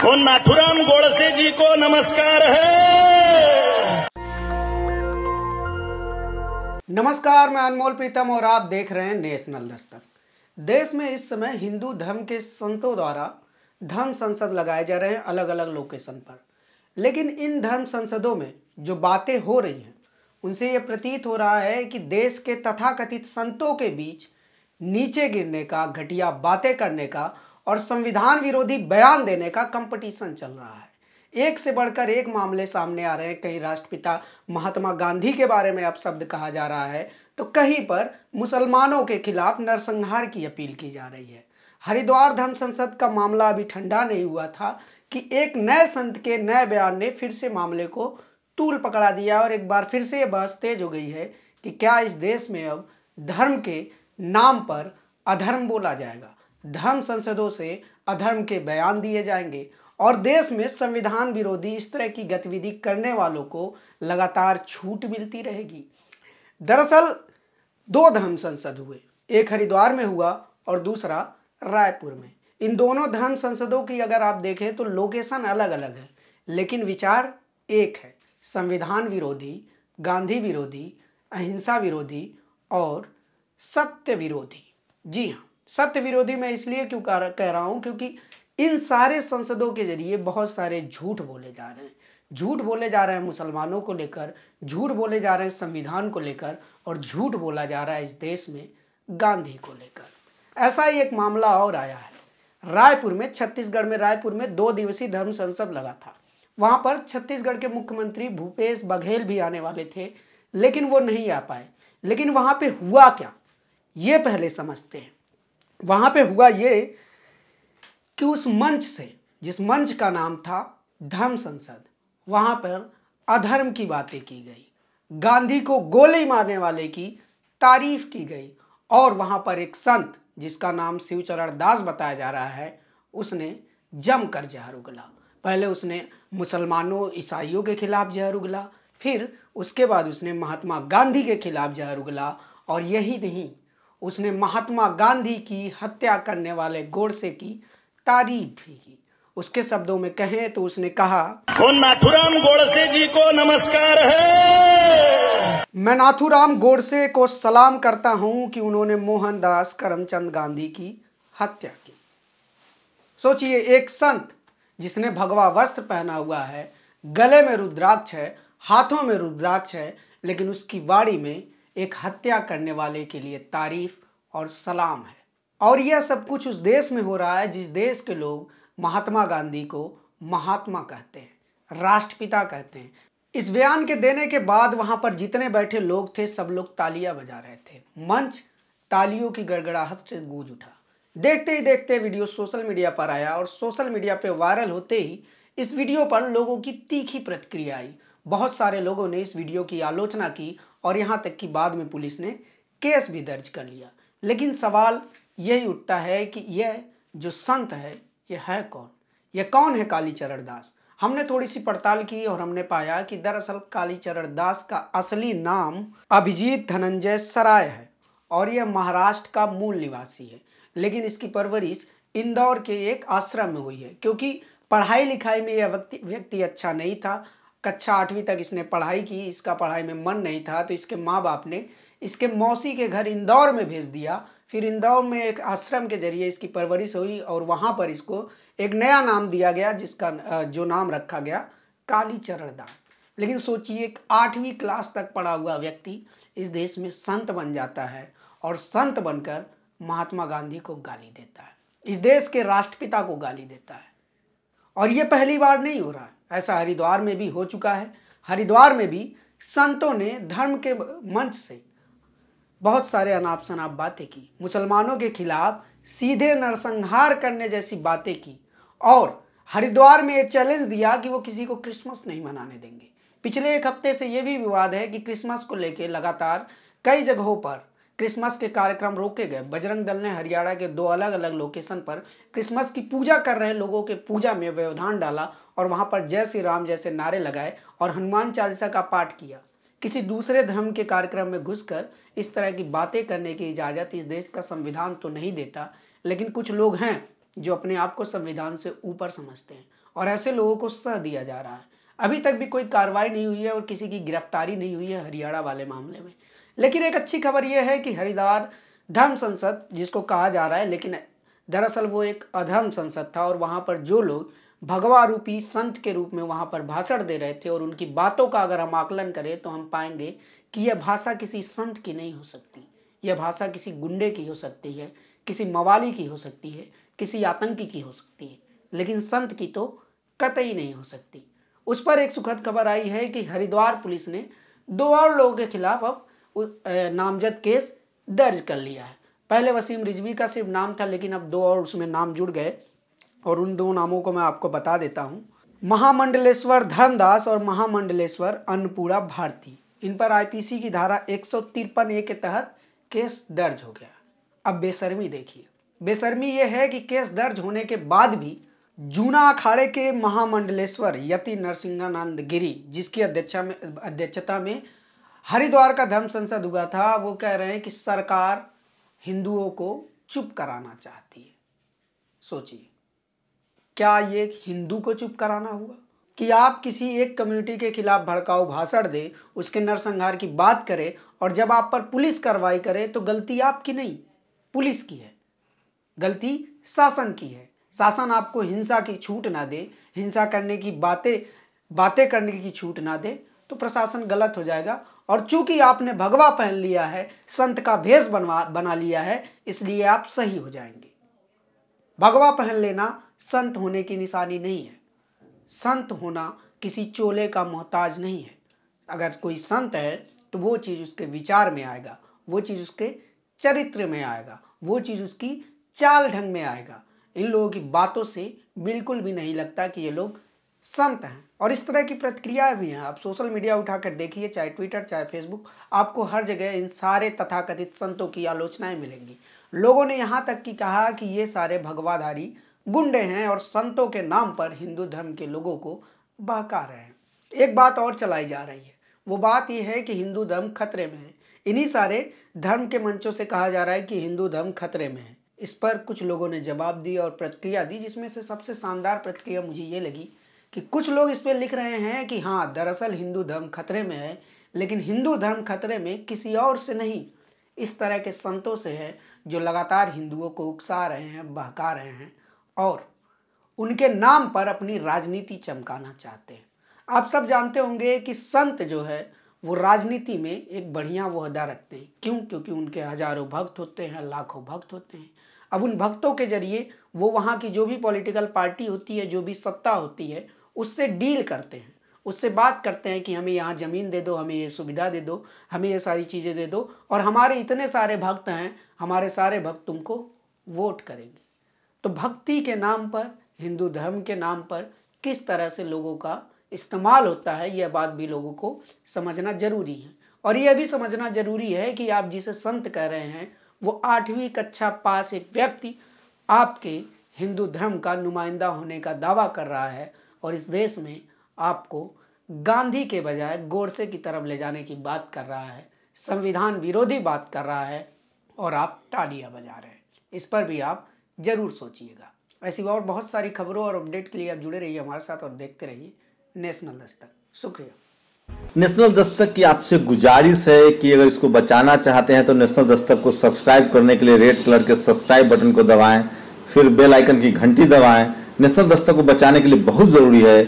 उन नाथुराम गोडसे जी को नमस्कार है। नमस्कार, मैं अनमोल प्रीतम और आप देख रहे हैं नेशनल दस्तक। देश में इस समय हिंदू धर्म के संतों द्वारा धर्म संसद लगाए जा रहे हैं अलग अलग लोकेशन पर। लेकिन इन धर्म संसदों में जो बातें हो रही हैं उनसे यह प्रतीत हो रहा है कि देश के तथाकथित संतों के बीच नीचे गिरने का, घटिया बातें करने का और संविधान विरोधी बयान देने का कंपटीशन चल रहा है। एक से बढ़कर एक मामले सामने आ रहे हैं। कहीं राष्ट्रपिता महात्मा गांधी के बारे में अपशब्द कहा जा रहा है तो कहीं पर मुसलमानों के खिलाफ नरसंहार की अपील की जा रही है। हरिद्वार धर्म संसद का मामला अभी ठंडा नहीं हुआ था कि एक नए संत के नए बयान ने फिर से मामले को तूल पकड़ा दिया और एक बार फिर से ये बहस तेज हो गई है कि क्या इस देश में अब धर्म के नाम पर अधर्म बोला जाएगा, धर्म संसदों से अधर्म के बयान दिए जाएंगे और देश में संविधान विरोधी इस तरह की गतिविधि करने वालों को लगातार छूट मिलती रहेगी। दरअसल दो धर्म संसद हुए, एक हरिद्वार में हुआ और दूसरा रायपुर में। इन दोनों धर्म संसदों की अगर आप देखें तो लोकेशन अलग अलग है लेकिन विचार एक है, संविधान विरोधी, गांधी विरोधी, अहिंसा विरोधी और सत्य विरोधी। जी हाँ, सत्य विरोधी मैं इसलिए क्यों कह रहा हूं क्योंकि इन सारे संसदों के जरिए बहुत सारे झूठ बोले जा रहे हैं। झूठ बोले जा रहे हैं मुसलमानों को लेकर, झूठ बोले जा रहे हैं संविधान को लेकर और झूठ बोला जा रहा है इस देश में गांधी को लेकर। ऐसा ही एक मामला और आया है रायपुर में, छत्तीसगढ़ में। रायपुर में 2 दिवसीय धर्म संसद लगा था। वहां पर छत्तीसगढ़ के मुख्यमंत्री भूपेश बघेल भी आने वाले थे लेकिन वो नहीं आ पाए। लेकिन वहां पे हुआ क्या ये पहले समझते हैं। वहां पे हुआ ये कि उस मंच से, जिस मंच का नाम था धर्म संसद, वहां पर अधर्म की बातें की गई, गांधी को गोली मारने वाले की तारीफ की गई और वहां पर एक संत जिसका नाम शिवचरण दास बताया जा रहा है उसने जमकर जहर उगला। पहले उसने मुसलमानों ईसाइयों के खिलाफ जहर उगला, फिर उसके बाद उसने महात्मा गांधी के खिलाफ जहर उगला और यही नहीं, उसने महात्मा गांधी की हत्या करने वाले गोडसे की तारीफ भी की। उसके शब्दों में कहें तो उसने कहा, उन नाथुराम गोडसे जी को नमस्कार है। मैं नाथुराम गोडसे को सलाम करता हूं कि उन्होंने मोहनदास करमचंद गांधी की हत्या की। सोचिए, एक संत जिसने भगवा वस्त्र पहना हुआ है, गले में रुद्राक्ष है, हाथों में रुद्राक्ष है, लेकिन उसकी वाणी में एक हत्या करने वाले के लिए तारीफ और सलाम है। और यह सब कुछ उस देश में हो रहा है जिस देश के लोग महात्मा गांधी को महात्मा कहते हैं, राष्ट्रपिता कहते हैं। इस बयान के देने के बाद वहां पर जितने बैठे लोग थे सब लोग तालियां बजा रहे थे। मंच तालियों की गड़गड़ाहट से गूंज उठा। देखते ही देखते वीडियो सोशल मीडिया पर आया और सोशल मीडिया पे वायरल होते ही इस वीडियो पर लोगों की तीखी प्रतिक्रिया आई। बहुत सारे लोगों ने इस वीडियो की आलोचना की और यहाँ तक कि बाद में पुलिस ने केस भी दर्ज कर लिया। लेकिन सवाल यही उठता है कि यह जो संत है यह है कौन? यह कौन है कालीचरण दास? हमने थोड़ी सी पड़ताल की और हमने पाया कि दरअसल कालीचरण दास का असली नाम अभिजीत धनंजय सराय है और यह महाराष्ट्र का मूल निवासी है। लेकिन इसकी परवरिश इंदौर के एक आश्रम में हुई है क्योंकि पढ़ाई लिखाई में यह व्यक्ति अच्छा नहीं था। कक्षा 8वीं तक इसने पढ़ाई की, इसका पढ़ाई में मन नहीं था तो इसके माँ बाप ने इसके मौसी के घर इंदौर में भेज दिया। फिर इंदौर में एक आश्रम के जरिए इसकी परवरिश हुई और वहाँ पर इसको एक नया नाम दिया गया जिसका जो नाम रखा गया कालीचरण दास। लेकिन सोचिए, एक 8वीं क्लास तक पढ़ा हुआ व्यक्ति इस देश में संत बन जाता है और संत बनकर महात्मा गांधी को गाली देता है, इस देश के राष्ट्रपिता को गाली देता है। और ये पहली बार नहीं हो रहा है, ऐसा हरिद्वार में भी हो चुका है। हरिद्वार में भी संतों ने धर्म के मंच से बहुत सारे अनाप शनाप बातें की, मुसलमानों के खिलाफ सीधे नरसंहार करने जैसी बातें की और हरिद्वार में एक चैलेंज दिया कि वो किसी को क्रिसमस नहीं मनाने देंगे। पिछले एक हफ्ते से ये भी विवाद है कि क्रिसमस को लेकर लगातार कई जगहों पर क्रिसमस के कार्यक्रम रोके गए। बजरंग दल ने हरियाणा के 2 अलग अलग लोकेशन पर क्रिसमस की पूजा कर रहे लोगों के पूजा में व्यवधान डाला और वहां पर जय श्री राम जैसे नारे लगाए और हनुमान चालीसा का पाठ किया। किसी दूसरे धर्म के कार्यक्रम में घुसकर इस तरह की बातें करने की इजाज़त इस देश का संविधान तो नहीं देता, लेकिन कुछ लोग हैं जो अपने आप को संविधान से ऊपर समझते हैं और ऐसे लोगों को सह दिया जा रहा है। अभी तक भी कोई कार्रवाई नहीं हुई है और किसी की गिरफ्तारी नहीं हुई है हरियाणा वाले मामले में। लेकिन एक अच्छी खबर यह है कि हरिद्वार धर्म संसद जिसको कहा जा रहा है, लेकिन दरअसल वो एक अधर्म संसद था और वहाँ पर जो लोग भगवा रूपी संत के रूप में वहाँ पर भाषण दे रहे थे और उनकी बातों का अगर हम आकलन करें तो हम पाएंगे कि यह भाषा किसी संत की नहीं हो सकती। यह भाषा किसी गुंडे की हो सकती है, किसी मवाली की हो सकती है, किसी आतंकी की हो सकती है, लेकिन संत की तो कतई नहीं हो सकती। उस पर एक सुखद खबर आई है कि हरिद्वार पुलिस ने 2 और लोगों के खिलाफ अब नामजद केस दर्ज कर लिया है। पहले वसीम रिजवी का सिर्फ नाम था, लेकिन अब 2 और उसमें नाम जुड़ गए और उन 2 नामों को मैं आपको बता देता हूँ। महामंडलेश्वर धर्मदास और महामंडलेश्वर अन्नपूर्णा भारती। इन पर आईपीसी की धारा 153A के तहत केस दर्ज हो गया। अब बेशर्मी देखिए, बेशर्मी यह है कि केस दर्ज होने के बाद भी जूना अखाड़े के महामंडलेश्वर यति नरसिंहानंद गिरी, जिसकी अध्यक्षता में हरिद्वार का धर्म संसद हुआ था, वो कह रहे हैं कि सरकार हिंदुओं को चुप कराना चाहती है। सोचिए, क्या ये हिंदू को चुप कराना हुआ कि आप किसी एक कम्युनिटी के खिलाफ भड़काऊ भाषण दें, उसके नरसंहार की बात करें और जब आप पर पुलिस कार्रवाई करे तो गलती आपकी नहीं, पुलिस की है, गलती शासन की है। शासन आपको हिंसा की छूट ना दे, हिंसा करने की बातें करने की छूट ना दे तो प्रशासन गलत हो जाएगा। और चूंकि आपने भगवा पहन लिया है, संत का भेष बना लिया है, इसलिए आप सही हो जाएंगे। भगवा पहन लेना संत होने की निशानी नहीं है। संत होना किसी चोले का मोहताज नहीं है। अगर कोई संत है तो वो चीज़ उसके विचार में आएगा, वो चीज़ उसके चरित्र में आएगा, वो चीज़ उसकी चाल ढंग में आएगा। इन लोगों की बातों से बिल्कुल भी नहीं लगता कि ये लोग संत हैं। और इस तरह की प्रतिक्रियाएं भी हैं। आप सोशल मीडिया उठाकर देखिए, चाहे ट्विटर चाहे फेसबुक, आपको हर जगह इन सारे तथाकथित संतों की आलोचनाएं मिलेंगी। लोगों ने यहाँ तक कि कहा कि ये सारे भगवाधारी गुंडे हैं और संतों के नाम पर हिंदू धर्म के लोगों को बहका रहे हैं। एक बात और चलाई जा रही है, वो बात यह है कि हिंदू धर्म खतरे में है। इन्हीं सारे धर्म के मंचों से कहा जा रहा है कि हिंदू धर्म खतरे में है। इस पर कुछ लोगों ने जवाब दिया और प्रतिक्रिया दी, जिसमें से सबसे शानदार प्रतिक्रिया मुझे ये लगी कि कुछ लोग इस पर लिख रहे हैं कि हाँ, दरअसल हिंदू धर्म खतरे में है, लेकिन हिंदू धर्म खतरे में किसी और से नहीं, इस तरह के संतों से है जो लगातार हिंदुओं को उकसा रहे हैं, बहका रहे हैं और उनके नाम पर अपनी राजनीति चमकाना चाहते हैं। आप सब जानते होंगे कि संत जो है वो राजनीति में एक बढ़िया ओहदा रखते हैं। क्यों? क्योंकि उनके हजारों भक्त होते हैं, लाखों भक्त होते हैं। अब उन भक्तों के जरिए वो वहाँ की जो भी पॉलिटिकल पार्टी होती है, जो भी सत्ता होती है, उससे डील करते हैं, उससे बात करते हैं कि हमें यहाँ ज़मीन दे दो, हमें ये सुविधा दे दो, हमें ये सारी चीज़ें दे दो और हमारे इतने सारे भक्त हैं, हमारे सारे भक्त तुमको वोट करेंगे। तो भक्ति के नाम पर, हिंदू धर्म के नाम पर किस तरह से लोगों का इस्तेमाल होता है, यह बात भी लोगों को समझना जरूरी है। और यह भी समझना जरूरी है कि आप जिसे संत कह रहे हैं वो 8वीं कक्षा पास एक व्यक्ति आपके हिंदू धर्म का नुमाइंदा होने का दावा कर रहा है और इस देश में आपको गांधी के बजाय गोडसे की तरफ ले जाने की बात कर रहा है, संविधान विरोधी बात कर रहा है और आप तालियां बजा रहे हैं। इस पर भी आप जरूर सोचिएगा। ऐसी और बहुत सारी खबरों और अपडेट के लिए आप जुड़े रहिए हमारे साथ और देखते रहिए नेशनल दस्तक। शुक्रिया। नेशनल दस्तक की आपसे गुजारिश है कि अगर इसको बचाना चाहते हैं तो नेशनल दस्तक को सब्सक्राइब करने के लिए रेड कलर के सब्सक्राइब बटन को दबाएं, फिर बेल आइकन की घंटी दबाएं। नेशनल दस्तक को बचाने के लिए बहुत जरूरी है